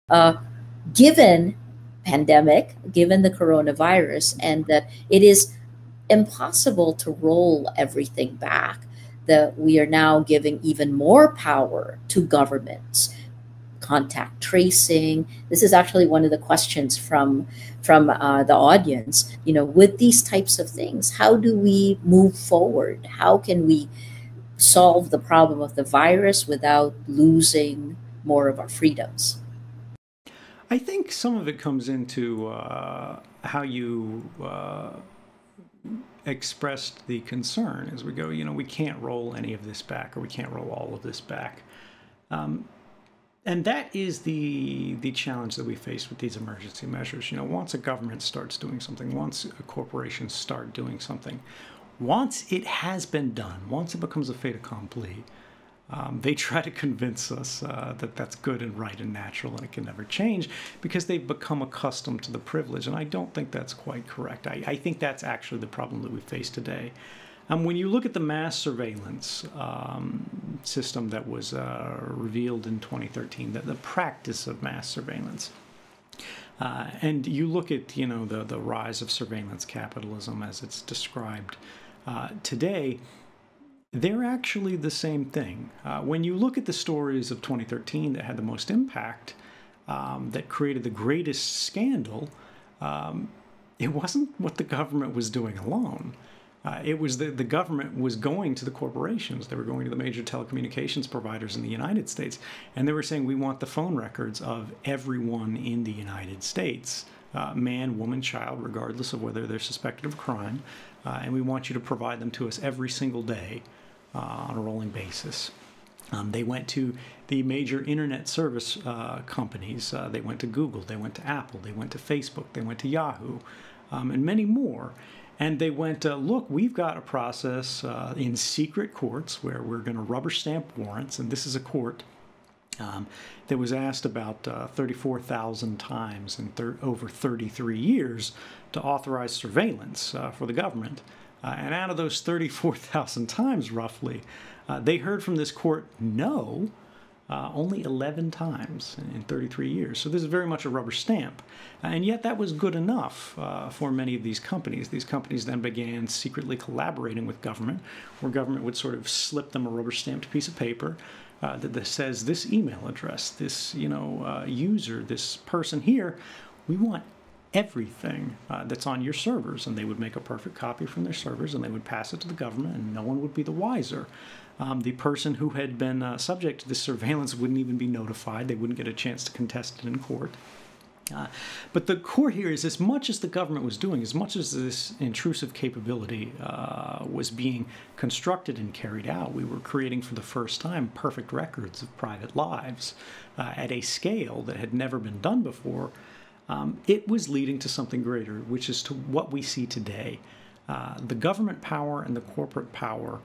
uh, given pandemic, given the coronavirus, and that it is impossible to roll everything back, that we are now giving even more power to governments. Contact tracing. This is actually one of the questions from the audience. You know, with these types of things, how do we move forward? How can we solve the problem of the virus without losing more of our freedoms? I think some of it comes into how you expressed the concern as we go, you know, we can't roll any of this back, or we can't roll all of this back. And that is the challenge that we face with these emergency measures. You know, once a government starts doing something, once a corporation start doing something, once it has been done, once it becomes a fait accompli, they try to convince us that that's good and right and natural and it can never change, because they've become accustomed to the privilege. And I don't think that's quite correct. I think that's actually the problem that we face today. When you look at the mass surveillance system that was revealed in 2013, the practice of mass surveillance, and you look at, you know, the rise of surveillance capitalism as it's described today, they're actually the same thing. When you look at the stories of 2013 that had the most impact, that created the greatest scandal, it wasn't what the government was doing alone. It was the government was going to the corporations. They were going to the major telecommunications providers in the United States, and they were saying, we want the phone records of everyone in the United States, man, woman, child, regardless of whether they're suspected of crime, and we want you to provide them to us every single day on a rolling basis. They went to the major internet service companies. They went to Google, they went to Apple, they went to Facebook, they went to Yahoo, and many more. And they went, look, we've got a process in secret courts where we're going to rubber stamp warrants. And this is a court that was asked about 34,000 times in over 33 years to authorize surveillance for the government. And out of those 34,000 times, roughly, they heard from this court no only 11 times in 33 years. So this is very much a rubber stamp. And yet that was good enough for many of these companies. These companies then began secretly collaborating with government, where government would sort of slip them a rubber stamped piece of paper that says, this email address, this, you know, user, this person here, we want everything that's on your servers. And they would make a perfect copy from their servers, and they would pass it to the government, and no one would be the wiser. The person who had been subject to this surveillance wouldn't even be notified. They wouldn't get a chance to contest it in court. But the core here is, as much as the government was doing, as much as this intrusive capability was being constructed and carried out, we were creating for the first time perfect records of private lives at a scale that had never been done before. It was leading to something greater, which is to what we see today. The government power and the corporate power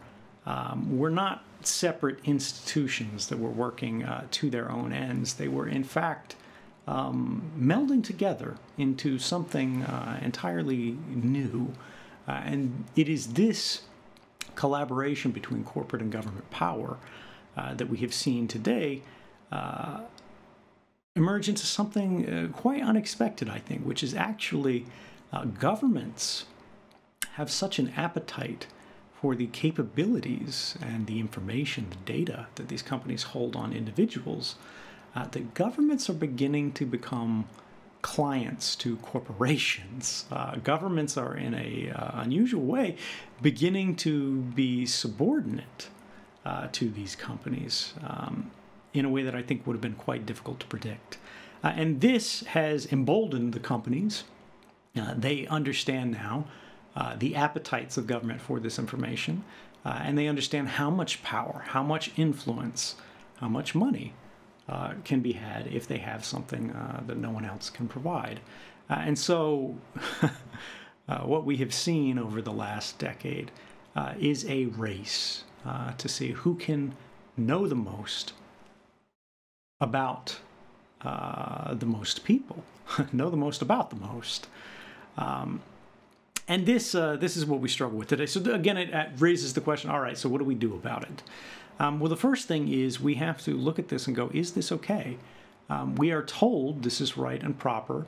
were not separate institutions that were working to their own ends. They were, in fact, melding together into something entirely new. And it is this collaboration between corporate and government power that we have seen today emerge into something quite unexpected, I think, which is actually governments have such an appetite for the capabilities and the information, the data that these companies hold on individuals, that governments are beginning to become clients to corporations. Governments are, in a unusual way, beginning to be subordinate to these companies in a way that I think would have been quite difficult to predict. And this has emboldened the companies. They understand now the appetites of government for this information, and they understand how much power, how much influence, how much money can be had if they have something that no one else can provide. And so what we have seen over the last decade is a race to see who can know the most about the most people, know the most about the most. And this is what we struggle with today. So again, it raises the question, all right, so what do we do about it? Well, the first thing is we have to look at this and go, is this okay? We are told this is right and proper.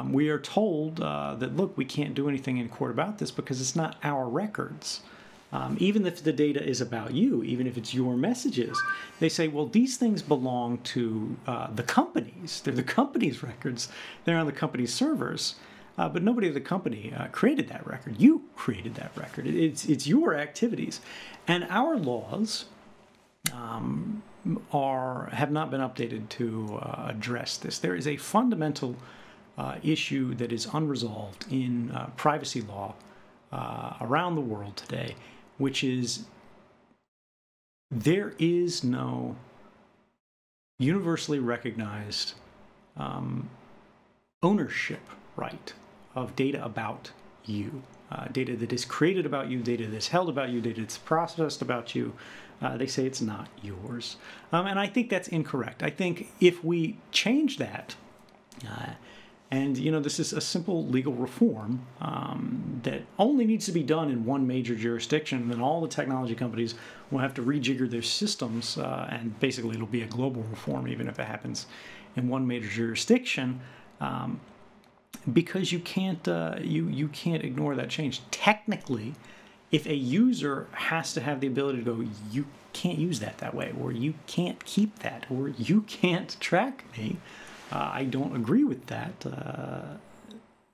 We are told that, look, we can't do anything in court about this because it's not our records. Even if the data is about you, even if it's your messages, they say, well, these things belong to the companies. They're the company's records. They're on the company's servers. But nobody at the company created that record. You created that record. It's your activities. And our laws have not been updated to address this. There is a fundamental issue that is unresolved in privacy law around the world today, which is there is no universally recognized ownership right of data about you, data that is created about you, data that's held about you, data that's processed about you. They say it's not yours. And I think that's incorrect. I think if we change that, and, you know, this is a simple legal reform that only needs to be done in one major jurisdiction. Then all the technology companies will have to rejigger their systems, and basically it'll be a global reform, even if it happens in one major jurisdiction, because you can't you can't ignore that change. Technically, if a user has to have the ability to go, you can't use that way, or you can't keep that, or you can't track me, I don't agree with that,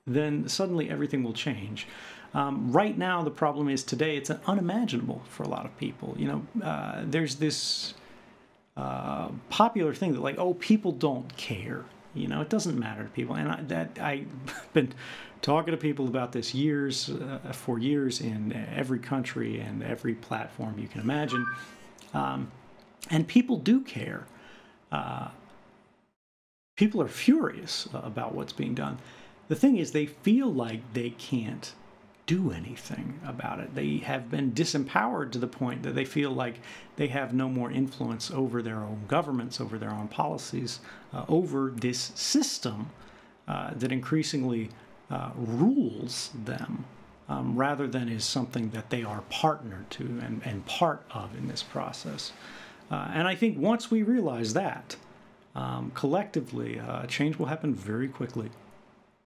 then suddenly everything will change. Right now, the problem is today it's unimaginable for a lot of people. You know, there's this popular thing that, like, oh, people don't care. You know, it doesn't matter to people. And I've been talking to people about this for years in every country and every platform you can imagine. And people do care. People are furious about what's being done. The thing is, they feel like they can't do anything about it. They have been disempowered to the point that they feel like they have no more influence over their own governments, over their own policies, over this system that increasingly rules them, rather than is something that they are partnered to and part of in this process. And I think once we realize that, collectively, change will happen very quickly.